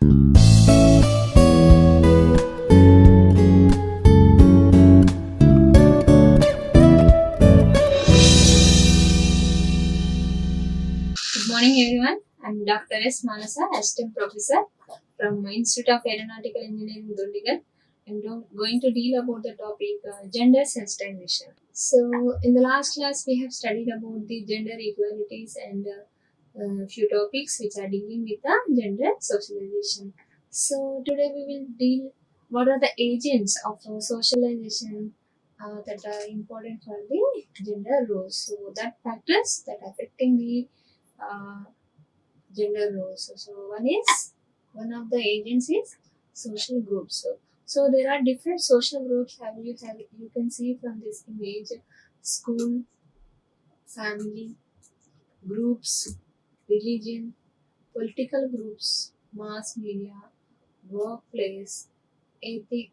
Good morning, everyone. I'm Dr. S. Manasa, Assistant Professor from Institute of Aeronautical Engineering, Dundigal. I'm going to deal about the topic gender sensitization. So, in the last class, we have studied about the gender equalities and few topics which are dealing with the gender socialization. So, today we will deal what are the agents of socialization that are important for the gender roles. So, that factors that affecting the uh, gender roles. So one of the agents is social groups. So there are different social groups. You can see from this image: school, family, groups, religion, political groups, mass media, workplace, ethnic,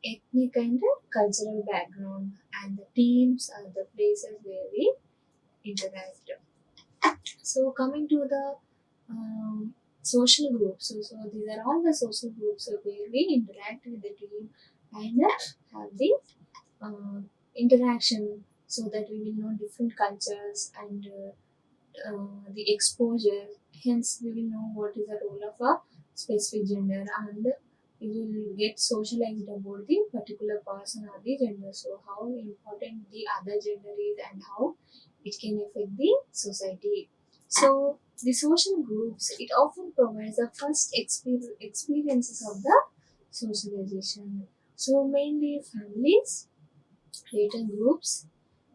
ethnic and cultural background, and the teams are the places where we interact. So coming to the social groups, so these are all the social groups where we interact with the team and have the uh, interaction so that we will know different cultures and the exposure. Hence, we will know what is the role of a specific gender and we will get socialized about the particular person or the gender. So, how important the other gender is and how it can affect the society. So, the social groups it often provides the first experiences of the socialization. So, mainly families, later groups,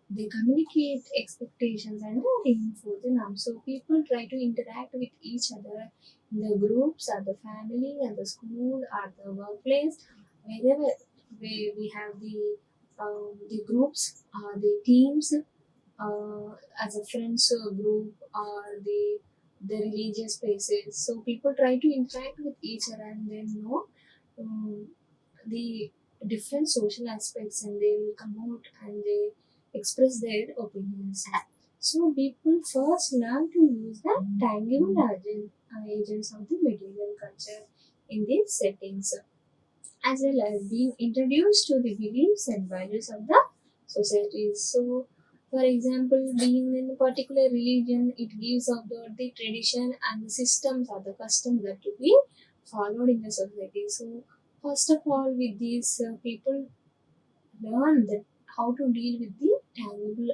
they communicate expectations and reinforce the norms. So people try to interact with each other in the groups, or the family, or the school, or the workplace, wherever we have the groups, the teams, as a friends group, or the religious places. So people try to interact with each other and then know um, the different social aspects and they will come out and they express their opinions. So people first learn to use the tangible agents of the material culture in these settings, as well as being introduced to the beliefs and values of the society. So, for example, being in a particular religion, it gives out the tradition and the systems or the customs that to be followed in the society. So, first of all, with these people learn that how to deal with the tangible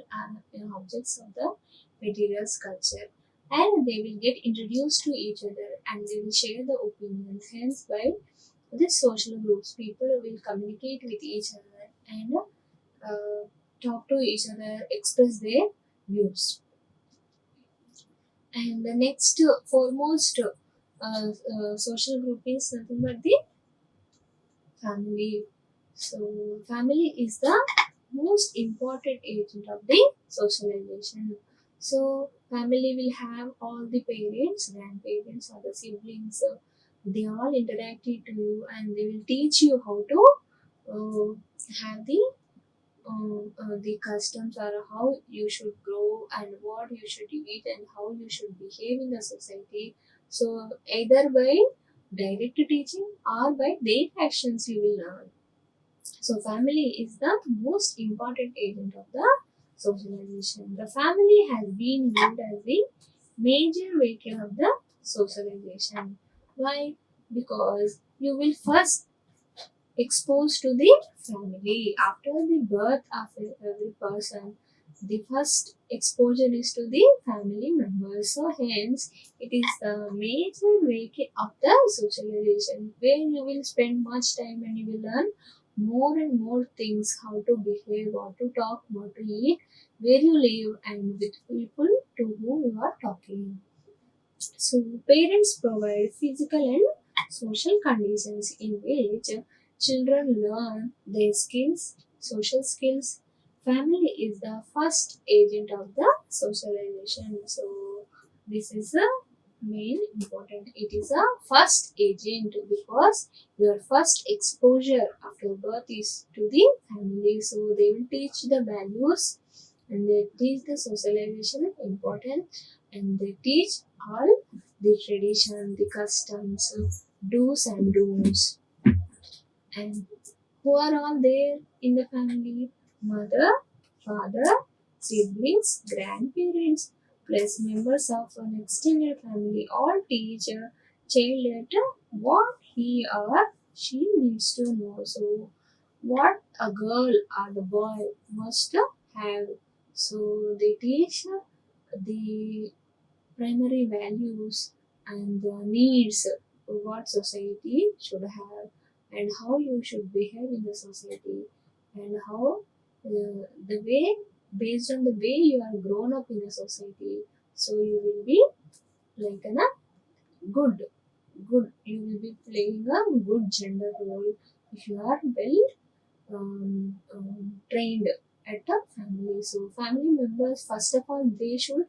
objects of the materials culture, and they will get introduced to each other and they will share the opinions. Hence, by these social groups, people will communicate with each other and talk to each other, express their views. And the next foremost social group is nothing but the family. So, family is the most important agent of the socialization. So, family will have all the parents, grandparents, or the siblings. They all interacted to you and they will teach you how to uh, have the customs or how you should grow and what you should eat and how you should behave in the society. So either by direct teaching or by their actions you will learn. So family is the most important agent of the socialization. The family has been viewed as the major vehicle of the socialization. Why? Because you will first exposed to the family after the birth of every person. The first exposure is to the family members. So hence it is the major way of the socialization where you will spend much time and you will learn more and more things, how to behave, what to talk, what to eat, where you live and with people to whom you are talking. So, parents provide physical and social conditions in which children learn their skills, social skills. Family is the first agent of the socialization. So, this is the main important. It is a first agent because your first exposure after birth is to the family. So, they will teach the values and they teach the socialization important and they teach all the tradition, the customs, do's and don'ts. And who are all there in the family? Mother, father, siblings, grandparents, plus members of an extended family all teach a child at what he or she needs to know. So, what a girl or the boy must have. So, they teach the primary values and the needs what society should have and how you should behave in the society and how the way based on the way you are grown up in the society, so you will be like a good you will be playing a good gender role if you are well trained at a family. So family members first of all they should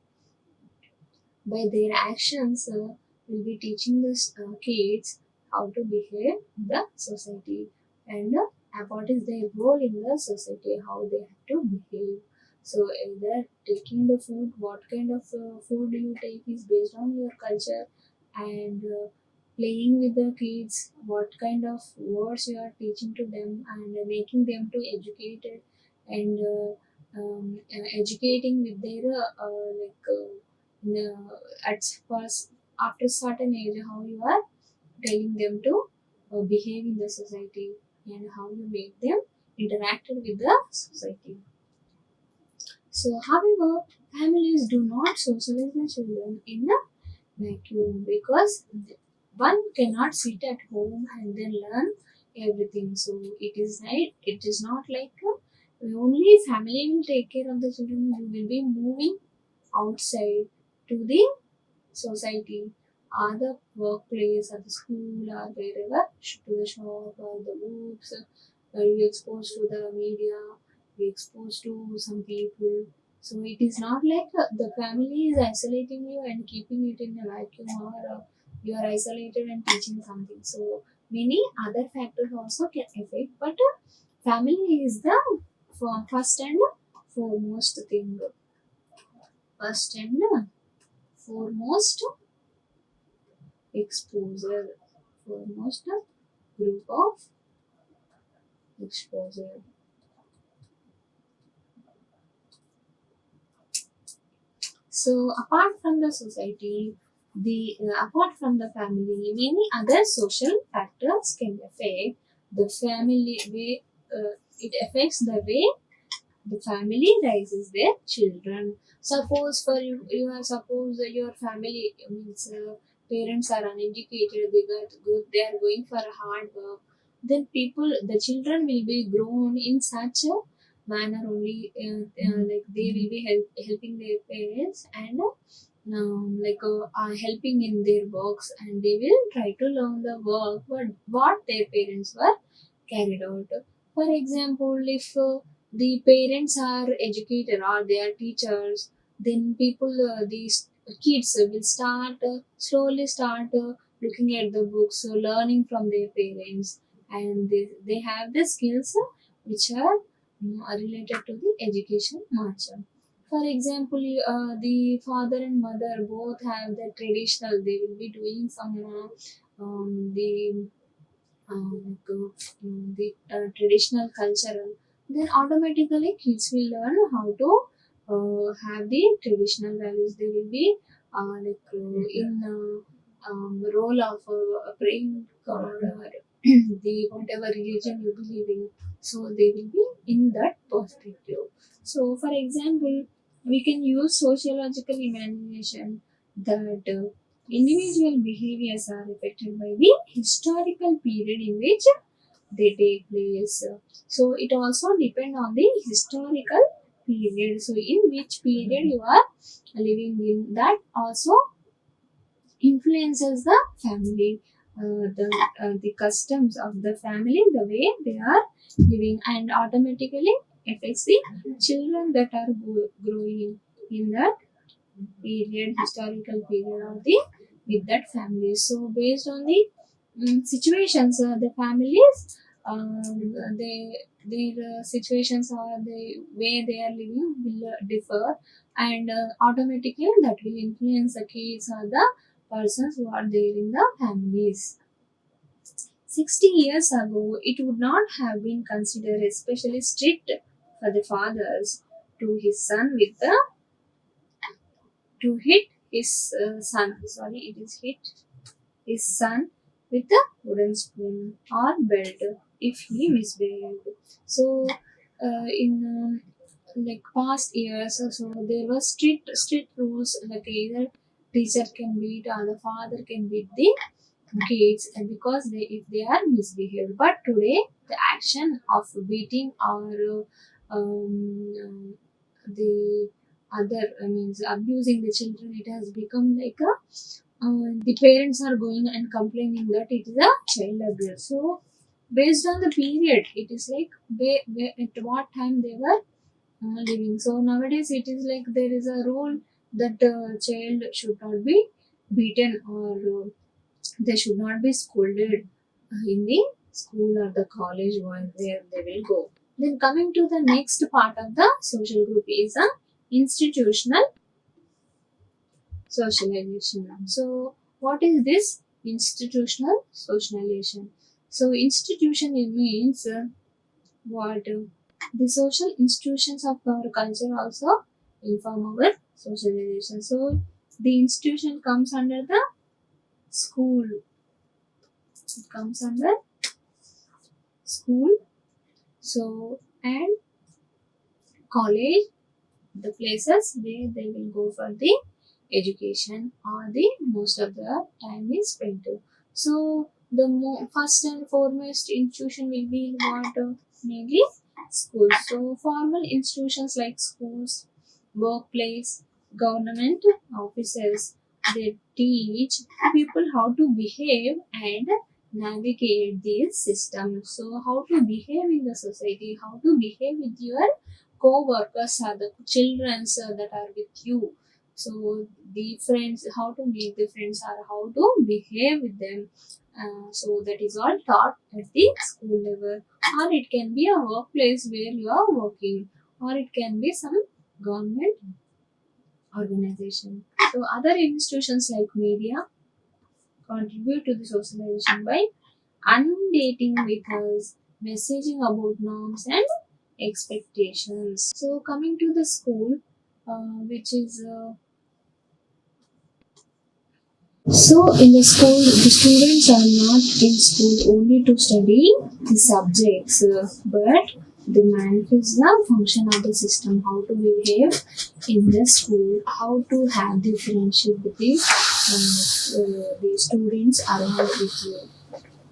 by their actions will be teaching the kids how to behave in the society and what is their role in the society, how they have to behave. So either taking the food, what kind of food you take is based on your culture, and playing with the kids, what kind of words you are teaching to them, and making them to educated and educating with their at first after certain age how you are telling them to behave in the society and how you make them interacted with the society. So however families do not socialize the children in a vacuum because one cannot sit at home and then learn everything. So it is not like only family will take care of the children. You will be moving outside to the society or the workplace or the school or wherever, to the shop or the books, you exposed to the media, you exposed to some people. So it is not like the family is isolating you and keeping it in a vacuum, or you are isolated and teaching something. So many other factors also can affect, but family is the first and foremost thing. First and foremost exposure, foremost group of exposure. So apart from the society, the apart from the family, many other social factors can affect the family way. It affects the way the family raises their children. Suppose for you, suppose your family means parents are uneducated, they are going for hard work. Then the children will be grown in such a manner only, like they will be helping their parents and helping in their works, and they will try to learn the work what their parents were carried out. For example, if the parents are educated or they are teachers, then these kids will slowly start looking at the books, so learning from their parents, and they have the skills which are related to the education much. For example, the father and mother both have the traditional, they will be doing some the traditional cultural, then automatically kids will learn how to have the traditional values. They will be in role of praying God or the whatever religion you believe in. So they will be in that perspective. So for example, we can use sociological imagination that individual behaviors are affected by the historical period in which they take place. So it also depend on the historical period. So in which period you are living in, that also influences the family, the customs of the family, the way they are living, and automatically affects the children that are growing in that period, historical period of the with that family. So based on the situations, the families, their situations or the way they are living will differ, and automatically that will influence the kids or the persons who are there in the families. 60 years ago, it would not have been considered especially strict for the fathers to his son with the to hit his son. Sorry, it is hit his son with a wooden spoon or belt if he misbehaved. So, in like past years or so, there were strict rules like either teacher can beat or the father can beat the kids because they if they are misbehaved. But today, the action of beating or the other means abusing the children, it has become like a the parents are going and complaining that it is a child abuse. So based on the period, it is like at what time they were living. So nowadays it is like there is a rule that child should not be beaten or they should not be scolded in the school or the college where they will go. Then coming to the next part of the social group is a institutional socialization. So, what is this institutional socialization? So, institution it means what the social institutions of our culture also inform our socialization. So, the institution comes under the school. It comes under school. So, and college, the places where they will go for the education or the most of the time is spent. So the first and foremost institution will be what mainly schools. So formal institutions like schools, workplace, government offices, they teach people how to behave and navigate these systems. So how to behave in the society, how to behave with your co-workers or the children that are with you. So the friends, how to make the friends or how to behave with them. So that is all taught at the school level, or it can be a workplace where you are working, or it can be some government organization. So other institutions like media contribute to the socialization by undating with us, messaging about norms and expectations. So coming to the school, which is so in the school, the students are not in school only to study the subjects, but they manifest the function of the system, how to behave in the school, how to have the friendship with the students around with you.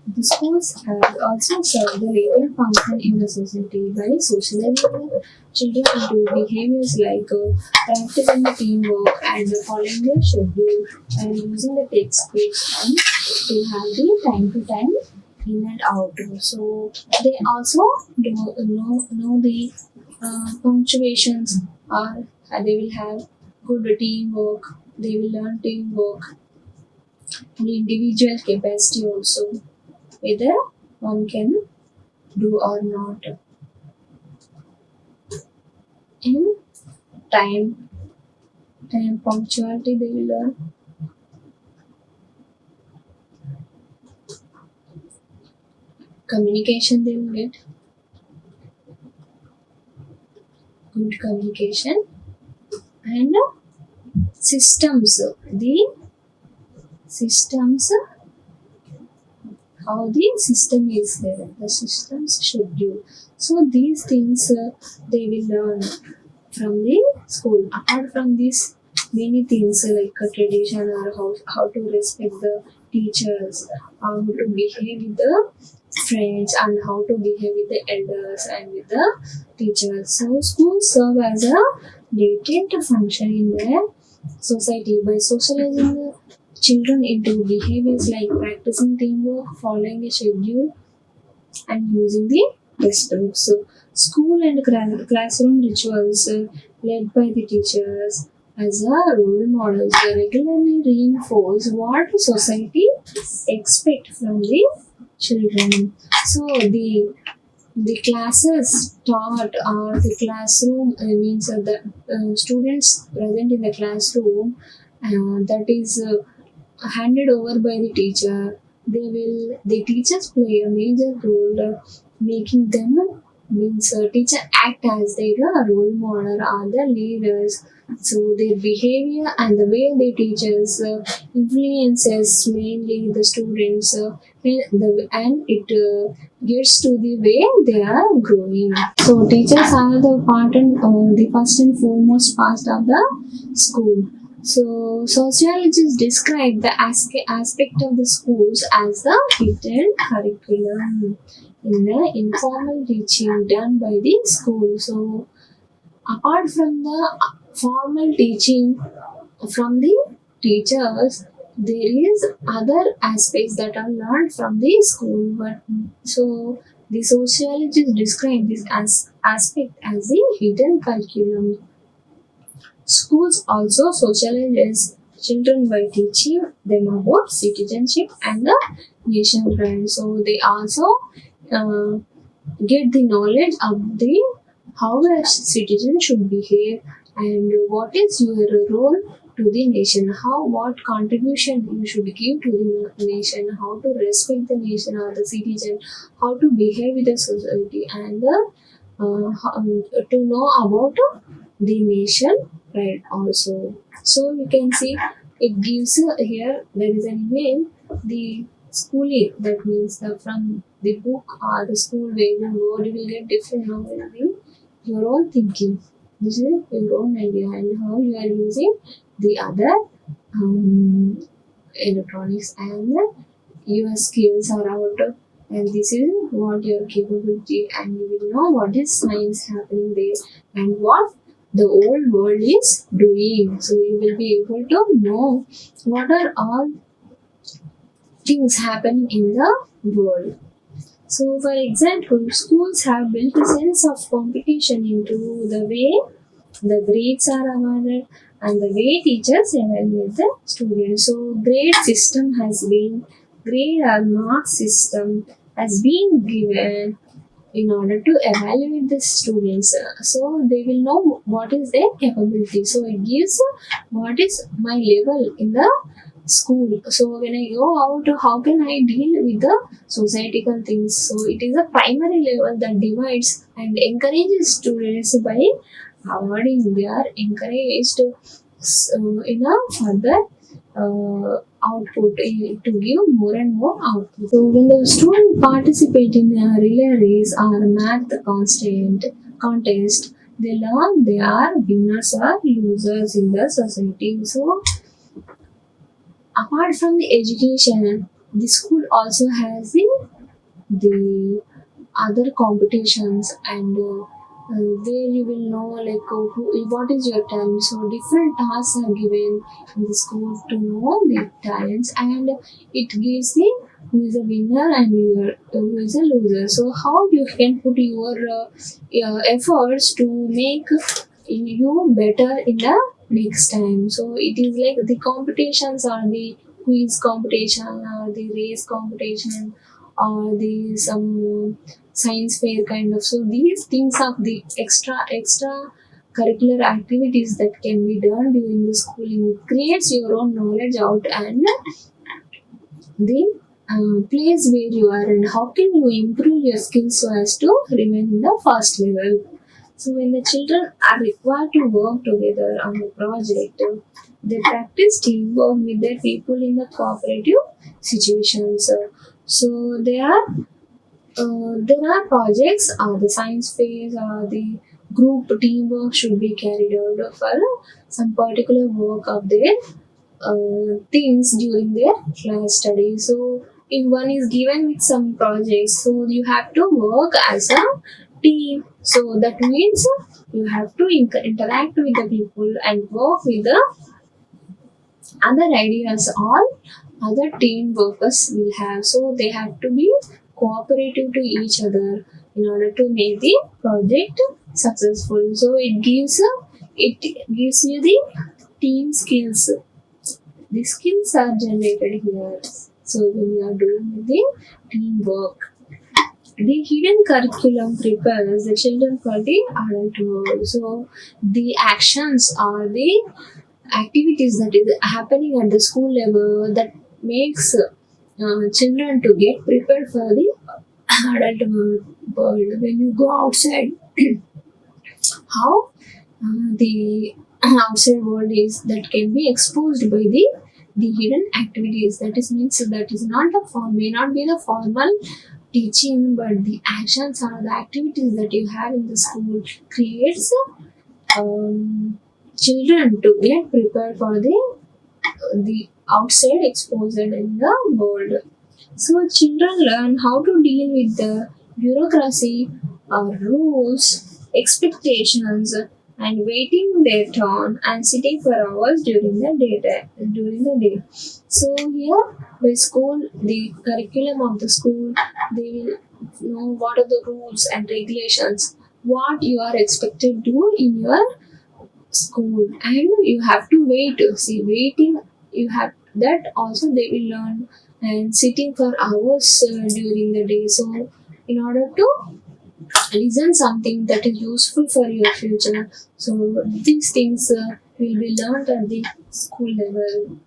The schools have also served the latent function in the society by socializing the children into behaviors like practicing the teamwork and following their schedule and using the textbooks and they have the time to time in and out. So they also know the punctuations or they will have good teamwork. They will learn teamwork and individual capacity also whether one can do or not. In time punctuality they will learn. Communication they will get. Good communication and systems. The systems how the system is there. The system's schedule. So these things they will learn from the school. Apart from this, many things like a tradition or how to respect the teachers, how to behave with the friends, and how to behave with the elders and with the teachers. So schools serve as a latent function in their society by socializing the children into behaviors like practicing teamwork, following a schedule, and using the textbooks. So, school and classroom rituals led by the teachers as a role models regularly reinforce what society expect from the children. So the classes taught or the classroom means the students present in the classroom that is handed over by the teacher The teachers play a major role, making them means teacher act as their role model or the leaders. So their behavior and the way they teach us influences mainly the students, and it gets to the way they are growing. So teachers are the first and foremost part of the school. So sociologists describe the aspect of the schools as the hidden curriculum in the informal teaching done by the school. So apart from the formal teaching from the teachers, there is other aspects that are learned from the school. But so the sociologists describe this as aspect as the hidden curriculum. Schools also socialize children by teaching them about citizenship and the nation pride. So they also uh, get the knowledge of the how a citizen should behave and what is your role to the nation, how what contribution you should give to the nation, how to respect the nation or the citizen, how to behave with the society, and to know about the nation right also. So you can see it gives here there is an image the schooling, that means the from the book or the school where you go you will get different knowledge in your own thinking. This is your own idea and how you are using the other um, electronics, and your skills are out, and this is what your capability, and you will know what is science happening there and what the whole world is doing. So you will be able to know what are all things happening in the world. So for example, schools have built a sense of competition into the way the grades are awarded and the way teachers evaluate the students. So grade or mark system has been given in order to evaluate the students. So they will know what is their capability. So it gives what is my level in the school. So when I go out, how can I deal with the societal things? So it is a primary level that divides and encourages students by awarding. They are encouraged in a further output, to give more and more output. So when the student participate in a relay race or a math contest, they learn they are winners or losers in the society. So apart from the education, the school also has the other competitions, and there you will know like what is your talent. So different tasks are given in the school to know the talents, and it gives the who is a winner and who is a loser. So how you can put your efforts to make you better in the next time. So it is like the competitions are the quiz competition or the race competition or the some science fair kind of. So these things are the extra curricular activities that can be done during the schooling. It creates your own knowledge out, and the place where you are and how can you improve your skills so as to remain in the first level. So when the children are required to work together on a project, they practice teamwork with their people in the cooperative situations. So there are projects or the science fairs or the group teamwork should be carried out for some particular work of their things during their class study. So if one is given with some projects, so you have to work as a team. So that means you have to interact with the people and work with the other ideas all other team workers will have. So they have to be cooperative to each other in order to make the project successful. So it gives you the team skills. The skills are generated here. So when you are doing the teamwork, the hidden curriculum prepares the children for the adult world. So the actions are the activities that is happening at the school level that makes children to get prepared for the adult world. When you go outside, how the outside world is that can be exposed by the hidden activities. That is means that is not the form, may not be the formal teaching, but the actions or the activities that you have in the school creates um, children to get prepared for the outside exposure in the world. So children learn how to deal with the bureaucracy, rules, expectations, and waiting their turn and sitting for hours during the day. So here, by school, the curriculum of the school, they will know what are the rules and regulations, what you are expected to do in your school, and you have to wait. See, waiting, you have that also they will learn, and sitting for hours during the day. So in order to listen something that is useful for your future, so these things will be learned at the school level.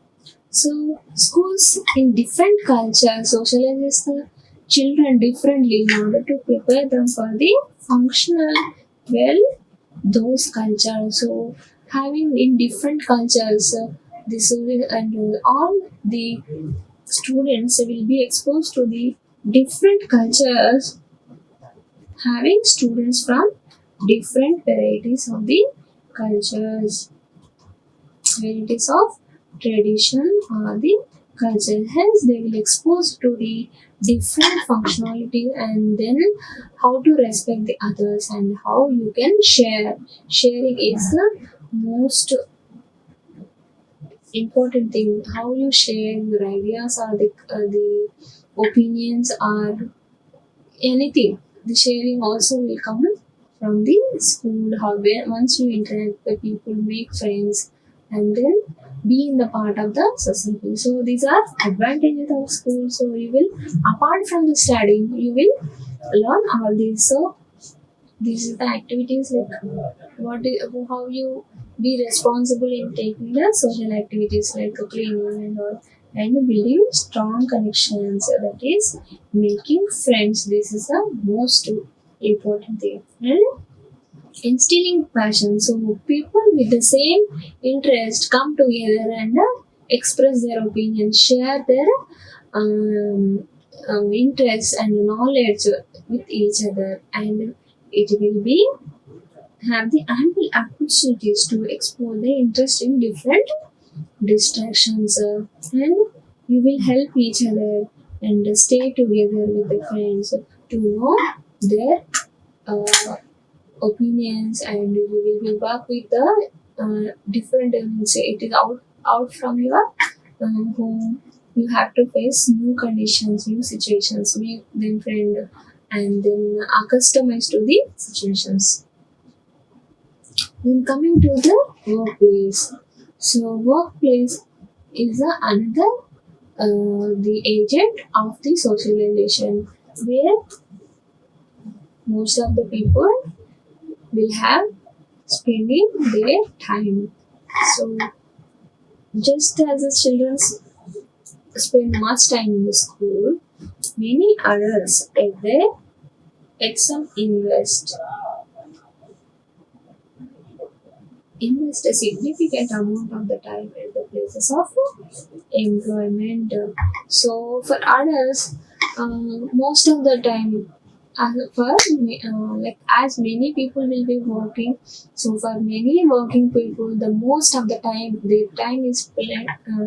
So schools in different cultures socializes the children differently in order to prepare them for the functional well those cultures. So having in different cultures, this will, and all the students will be exposed to the different cultures, having students from different varieties of the cultures, varieties of tradition or the culture. Hence, they will expose to the different functionality, and then how to respect the others and how you can share. Sharing is the most important thing. How you share your ideas or the opinions or anything. The sharing also will come from the school. How once you interact with people, make friends, and then be in the part of the society. So these are advantages of school. So you will, apart from the studying, you will learn all these. So this is the activities like how you be responsible in taking the social activities like cleaning and all, and building strong connections, that is making friends. This is the most important thing, and instilling passion. So people with the same interest come together and express their opinion, share their interests and knowledge with each other, and it will be have the ample opportunities to explore their interest in different distractions, and you will help each other and stay together with the friends to know their uh, opinions, and you will be work with the different say it is out from your home. You have to face new conditions, new situations, make them friend, and then are customized to the situations. Then coming to the workplace. So workplace is another the agent of the socialization, where most of the people will have spending their time. So just as the children spend much time in the school, many adults at their at some invest a significant amount of the time at the places of employment. So for adults, most of the time, like as many people will be working, so for many working people, the most of the time their time is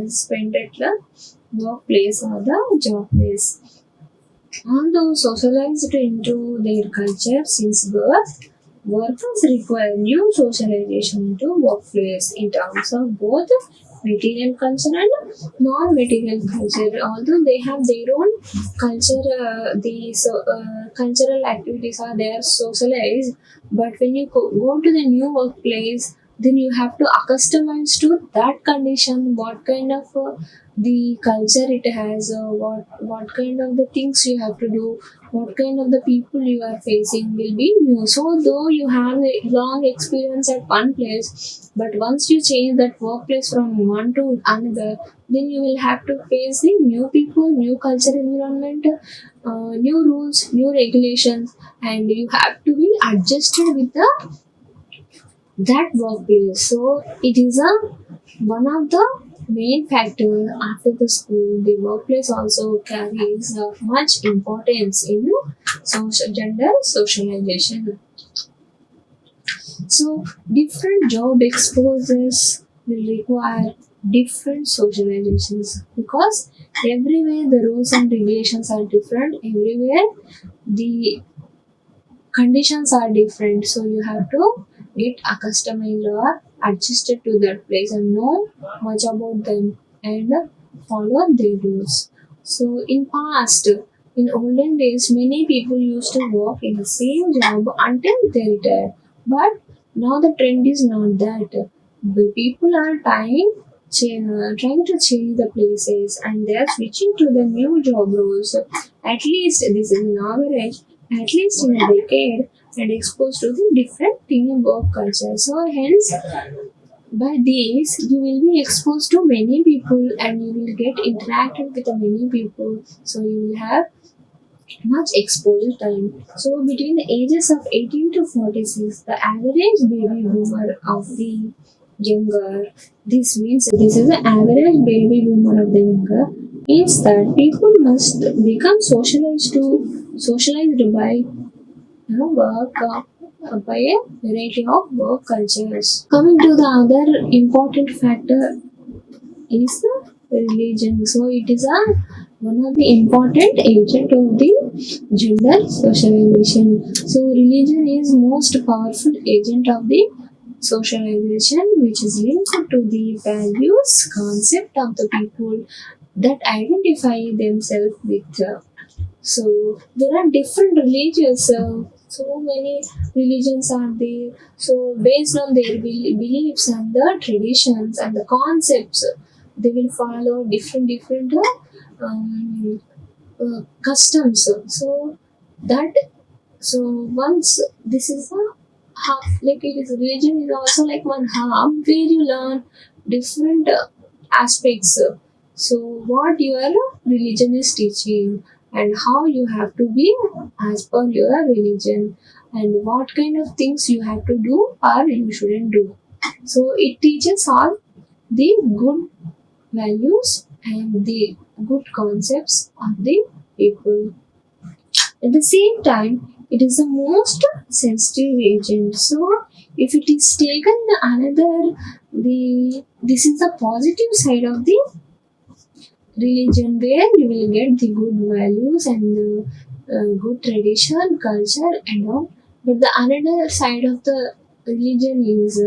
spent at the workplace or the job place. Although socialized into their culture since birth, workers require new socialization into workplace in terms of both material culture and non-material culture. Although they have their own culture, cultural activities are there socialized, but when you go to the new workplace, then you have to accustomize to that condition, what kind of the culture it has, what kind of the things you have to do, what kind of the people you are facing will be new. So though you have a long experience at one place, but once you change that workplace from one to another, then you will have to face the new people, new culture environment, new rules, new regulations, and you have to be adjusted with that workplace. So it is a one of the main factor after the school. The workplace also carries much importance in social gender socialization. So different job exposures will require different socializations because everywhere the rules and regulations are different. Everywhere the conditions are different, so you have to get accustomed or adjusted to that place and know much about them and follow their rules. So in past, in olden days, many people used to work in the same job until they retire, but now the trend is not that. The people are trying to change the places and they are switching to the new job roles. At least this is an average, at least in a decade, and exposed to the different teamwork culture. So hence, by these you will be exposed to many people and you will get interacted with many people. So you will have much exposure time. So between the ages of 18 to 46, the average baby boomer of the younger, this means this is the average baby boomer of the younger, means that people must become socialized by work by a variety of work cultures. Coming to the other important factor is the religion. So it is a one of the important agent of the gender socialization. So religion is most powerful agent of the socialization, which is linked to the values concept of the people that identify themselves with. So there are different religions. So many religions are there. So based on their beliefs and the traditions and the concepts, they will follow different customs. So that so once this is a half, like it is religion is also like one half where you learn different aspects. So what your religion is teaching and how you have to be as per your religion and what kind of things you have to do or you shouldn't do. So it teaches all the good values and the good concepts of the people. At the same time, it is the most sensitive agent. So if it is taken another, the this is the positive side of the religion where you will get the good values and the good tradition, culture and all. But the another side of the religion is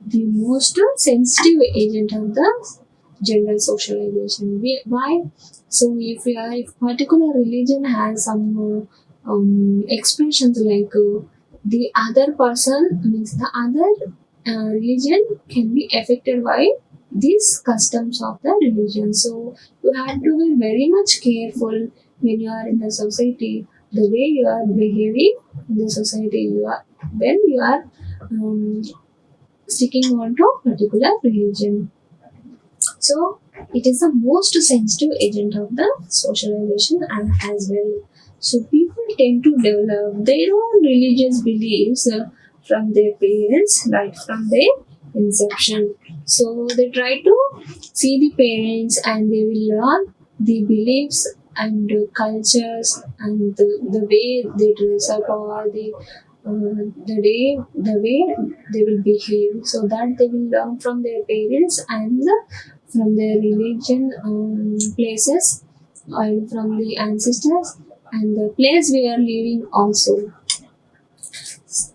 the most sensitive agent of the gender socialization. Why? So if particular religion has some expressions like the other person means the other religion can be affected by these customs of the religion. So you have to be very much careful when you are in the society, the way you are behaving in the society. You are when you are sticking on to particular religion. So it is the most sensitive agent of the socialization and as well. So people tend to develop their own religious beliefs from their parents right from their inception. So they try to see the parents and they will learn the beliefs and cultures and the way they dress up or the way they will behave, so that they will learn from their parents and from their religion places and from the ancestors and the place we are living also.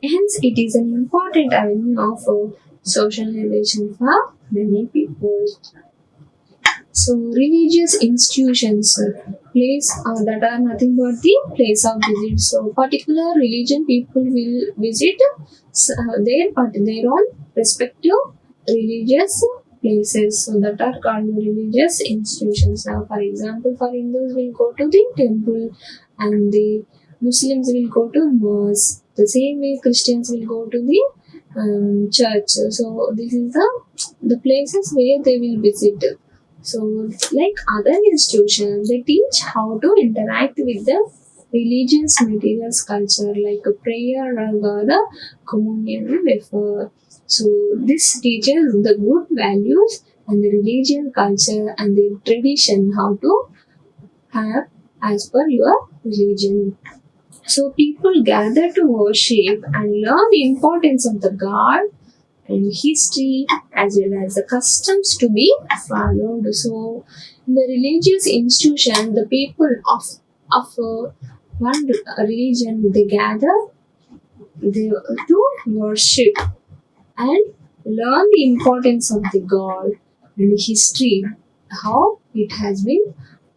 Hence, it is an important avenue of socialization for many people. So, religious institutions place that are nothing but the place of visit. So particular religion people will visit their own respective religious places, so that are called religious institutions. Now, for example, for Hindus will go to the temple, and the Muslims will go to mosque. The same way Christians will go to the church. So this is the places where they will visit. So, like other institutions, they teach how to interact with the religious materials culture, like a prayer or the communion before. So, this teaches the good values and the religion culture and the tradition how to have as per your religion. So, people gather to worship and learn the importance of the God and history as well as the customs to be followed. So, in the religious institution, the people of one religion they gather to worship and learn the importance of the God and history, how it has been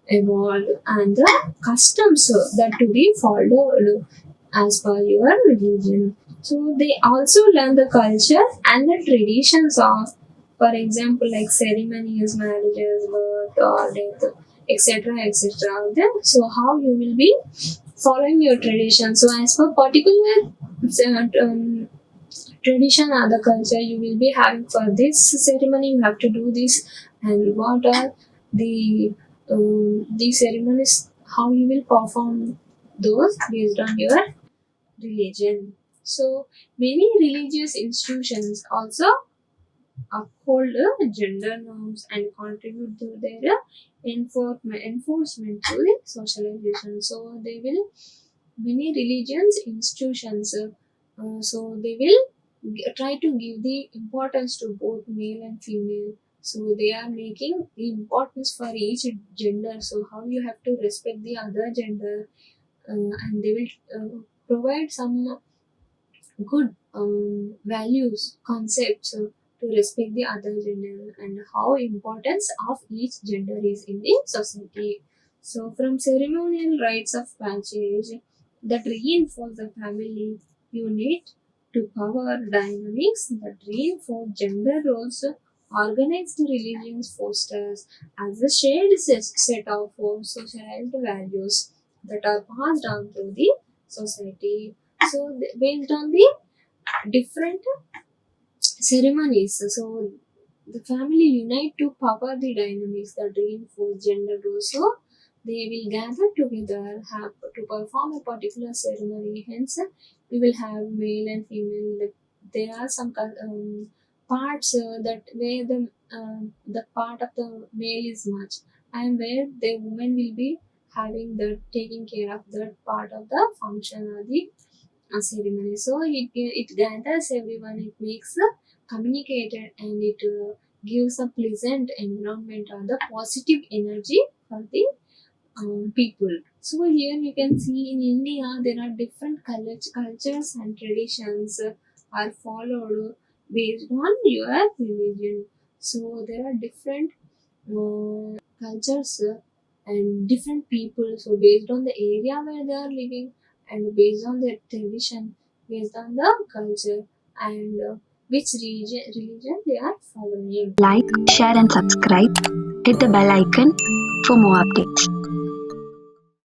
evolved, and the customs that to be followed as per your religion. So they also learn the culture and the traditions of, for example, like ceremonies, marriages, birth or death, etc., etc. Then, so how you will be following your tradition. So as per particular tradition or the culture you will be having for this ceremony, you have to do this, and what are the ceremonies, how you will perform those based on your religion. So many religious institutions also uphold gender norms and contribute to their enforcement to the socialization. So they will many religions institutions so they will try to give the importance to both male and female. So they are making the importance for each gender, so how you have to respect the other gender, and they will provide some good values, concepts to respect the other gender and how importance of each gender is in the society. So from ceremonial rites of passage that reinforce the family unit to power dynamics that reinforce gender roles, organized religions fosters as a shared set of socialized values that are passed on through the society. So based on the different ceremonies, so the family unite to power the dynamics that reinforce gender roles. So they will gather together have to perform a particular ceremony. Hence, we will have male and female. Like, there are some parts that where the part of the male is much, and where the woman will be having the taking care of that part of the function or the ceremony. So it gathers everyone, it makes a communicated, and it gives a pleasant environment or the positive energy for the people. So here you can see in India there are different cultures and traditions are followed based on your religion. So there are different cultures and different people. So based on the area where they are living and based on their tradition, based on the culture and which religion they are following. Like, share, and subscribe. Hit the bell icon for more updates.